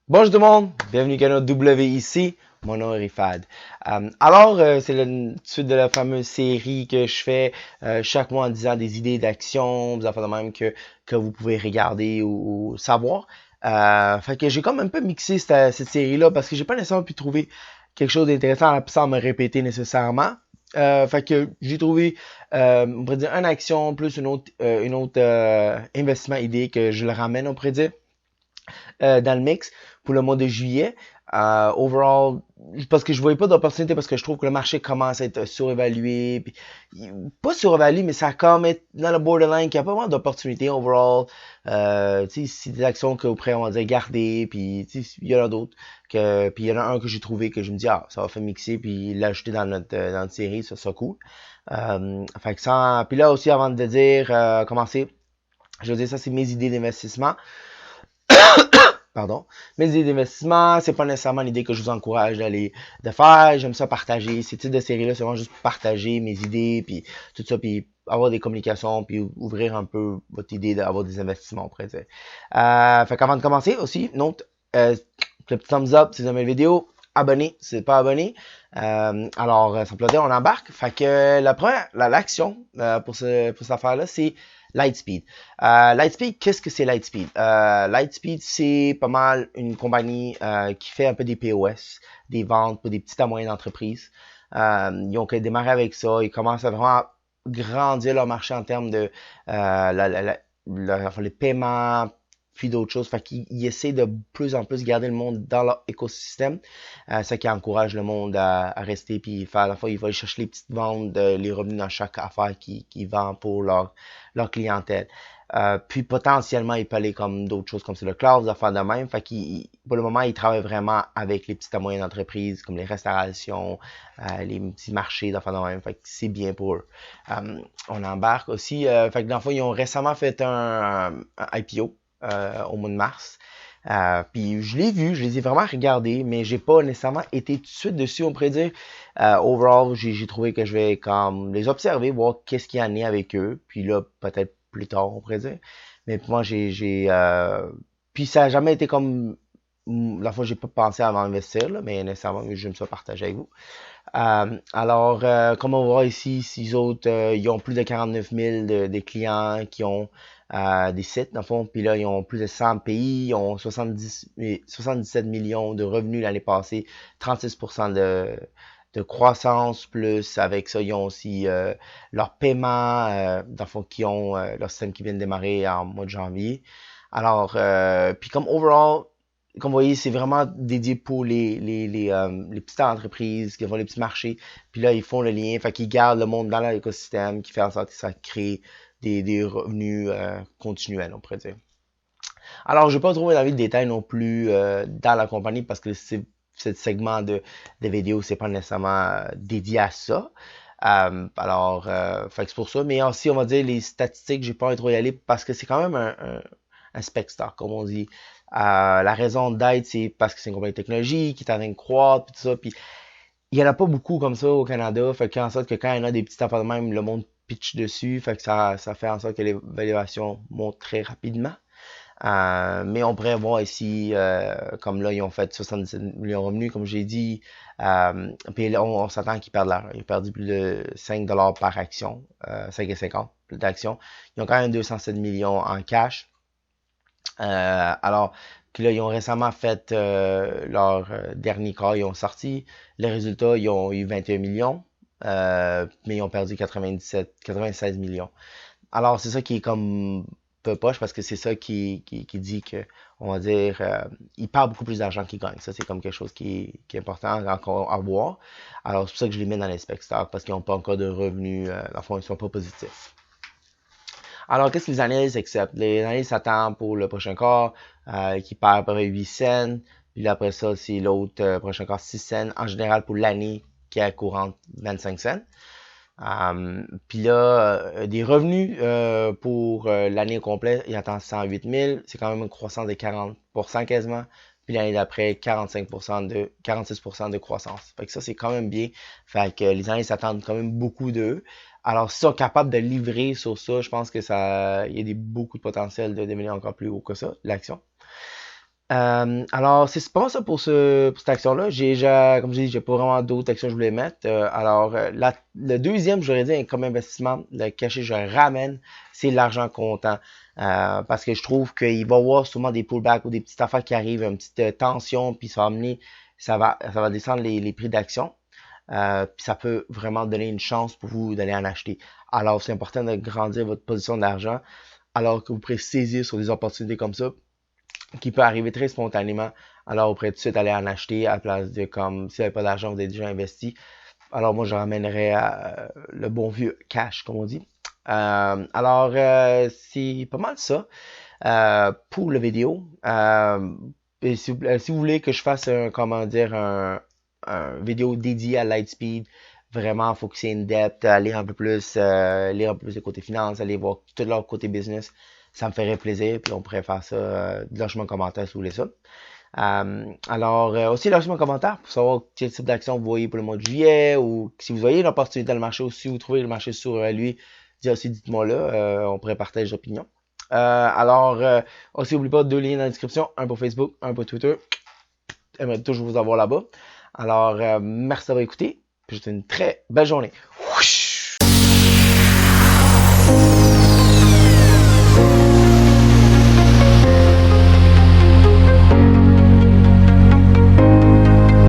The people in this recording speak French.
Bonjour tout le monde, bienvenue au canal W ici, mon nom est Rifad. C'est la suite de la fameuse série que je fais chaque mois en disant des idées d'action, des affaires de même que vous pouvez regarder ou savoir. Fait que j'ai comme un peu mixé cette série-là parce que j'ai pas nécessairement pu trouver quelque chose d'intéressant sans me répéter nécessairement. Fait que j'ai trouvé, on pourrait dire, une action plus une autre investissement idée que je le ramène, on pourrait dire dans le mix pour le mois de juillet. Overall, parce que je voyais pas d'opportunité parce que je trouve que le marché commence à être surévalué. Puis, pas surévalué, mais ça commence être dans le borderline qu'il n'y a pas vraiment d'opportunité overall. C'est des actions que après on va dire garder. Puis il y en a d'autres. Puis il y en a un que j'ai trouvé que je me dis, ah, ça va faire mixer. Puis l'ajouter dans notre série, ça sera cool. Fait que ça, puis là aussi, avant de dire, commencer, je veux dire, ça c'est mes idées d'investissement. Pardon. Mes idées d'investissement, c'est pas nécessairement l'idée que je vous encourage de faire. J'aime ça partager. Ces types de séries-là, c'est vraiment juste partager mes idées, puis tout ça, puis avoir des communications, puis ouvrir un peu votre idée d'avoir des investissements, on pourrait dire. Fait qu'avant de commencer aussi, note, le petit thumbs up si vous aimez la vidéo, abonné si vous n'êtes pas abonné. Ça peut dire, on embarque. Fait que l'action pour cette affaire-là, c'est Lightspeed. Lightspeed, qu'est-ce que c'est Lightspeed? Lightspeed, c'est pas mal une compagnie qui fait un peu des POS, des ventes pour des petites à moyennes entreprises. Ils ont démarré avec ça. Ils commencent à vraiment grandir leur marché en termes de les paiements, puis d'autres choses. Fait qu'ils essaient de plus en plus garder le monde dans leur écosystème. Ça qui encourage le monde à rester puis faire à la fois, ils vont aller chercher les petites ventes, les revenus dans chaque affaire qu'ils vendent pour leur clientèle. Puis potentiellement, il peut aller comme d'autres choses comme c'est le cloud, des affaires de même. Fait qu'il, pour le moment, il travaille vraiment avec les petites et moyennes entreprises comme les restaurations, les petits marchés, des affaires de même. Fait que c'est bien pour eux. On embarque aussi. Fait que dans le fond, ils ont récemment fait un IPO au mois de mars. Puis je l'ai vu, je les ai vraiment regardés, mais j'ai pas nécessairement été tout de suite dessus, on pourrait dire. Overall, j'ai trouvé que je vais comme les observer, voir qu'est-ce qu'il y en a avec eux. Puis là, peut-être plus tard, on pourrait dire. Mais pour moi, puis ça n'a jamais été comme la fois j'ai pas pensé à investir, là, mais nécessairement, j'aime ça partager avec vous. Comme on voit ici, ces autres, ils ont plus de 49 000 des clients qui ont des sites, dans le fond. Puis là, ils ont plus de 100 pays, ils ont 77 millions de revenus l'année passée, 36% de croissance, plus avec ça, ils ont aussi leur paiement, dans le fond, qui ont leur système qui vient de démarrer en mois de janvier. Puis comme overall, comme vous voyez, c'est vraiment dédié pour les petites entreprises qui font les petits marchés. Puis là, ils font le lien, fait qu'ils gardent le monde dans leur écosystème, qui fait en sorte que ça crée des revenus continuels, on pourrait dire. Alors, je ne vais pas trop dans les détails non plus dans la compagnie parce que ce segment de vidéo, c'est pas nécessairement dédié à ça. Fait que c'est pour ça. Mais aussi, on va dire les statistiques, j'ai pas envie de trop y aller parce que c'est quand même un spec stock, comme on dit. La raison d'être, c'est parce que c'est une compagnie de technologie qui est en train de croître, puis tout ça. Puis il y en a pas beaucoup comme ça au Canada. Fait qu'en sorte que quand il y en a des petites affaires de même, le monde pitch dessus. Fait que ça fait en sorte que l'évaluation monte très rapidement. Mais on pourrait voir ici, comme là, ils ont fait 77 millions de revenus, comme j'ai dit. Puis là, on s'attend qu'ils perdent l'argent. Ils ont perdu plus de 5 dollars par action, 5,50 plus d'actions. Ils ont quand même 207 millions en cash. Alors, puis là, ils ont récemment fait leur dernier quart, ils ont sorti. Les résultats, ils ont eu 21 millions, mais ils ont perdu 96 millions. Alors, c'est ça qui est comme peu poche parce que c'est ça qui dit que, on va dire, il perd beaucoup plus d'argent qu'il gagne. Ça, c'est comme quelque chose qui est important encore à voir. Alors, c'est pour ça que je les mets dans les spec stocks parce qu'ils n'ont pas encore de revenus. Dans le fond, ils sont pas positifs. Alors, qu'est-ce que les analystes acceptent? Les analystes s'attendent pour le prochain quart qui perd à peu près 8 cents. Puis après ça, c'est l'autre prochain quart 6 cents. En général, pour l'année qui est courante, 25 cents. Puis là, des revenus pour l'année complète, il attend 108 000. C'est quand même une croissance de 40% quasiment. Puis l'année d'après, 46% de croissance. Fait que ça, c'est quand même bien. Fait que les analystes s'attendent quand même beaucoup d'eux. Alors, s'ils sont capables de livrer sur ça, je pense que il y a beaucoup de potentiel de devenir encore plus haut que ça, l'action. Alors, c'est pas mal ça pour cette action-là. Comme j'ai dit, j'ai pas vraiment d'autres actions que je voulais mettre. Le deuxième, j'aurais dit, comme investissement, le caché, je ramène, c'est l'argent comptant. Parce que je trouve qu'il va y avoir souvent des pullbacks ou des petites affaires qui arrivent, une petite tension, puis ça va descendre les prix d'actions. Puis ça peut vraiment donner une chance pour vous d'aller en acheter. Alors, c'est important de grandir votre position d'argent alors que vous pourrez saisir sur des opportunités comme ça qui peut arriver très spontanément. Alors, vous pourrez tout de suite aller en acheter à la place de comme si vous n'avez pas d'argent, vous avez déjà investi. Alors, moi, je ramènerais le bon vieux cash, comme on dit. C'est pas mal ça pour la vidéo. Et si vous voulez que je fasse comment dire, un vidéo dédié à Lightspeed, vraiment focusé in depth, lire un peu plus de côté finance, aller voir tout leur côté business, ça me ferait plaisir, puis on pourrait faire ça. Lâchez-moi un commentaire si vous voulez ça. Aussi, lâchez-moi un commentaire pour savoir quel type d'action vous voyez pour le mois de juillet, ou si vous voyez l'opportunité dans le marché, ou si vous trouvez le marché sur lui, aussi dites-moi là, on pourrait partager d'opinion. Aussi, n'oubliez pas deux liens dans la description, un pour Facebook, un pour Twitter. J'aimerais toujours vous avoir là-bas. Merci d'avoir écouté. Puis je vous souhaite une très belle journée.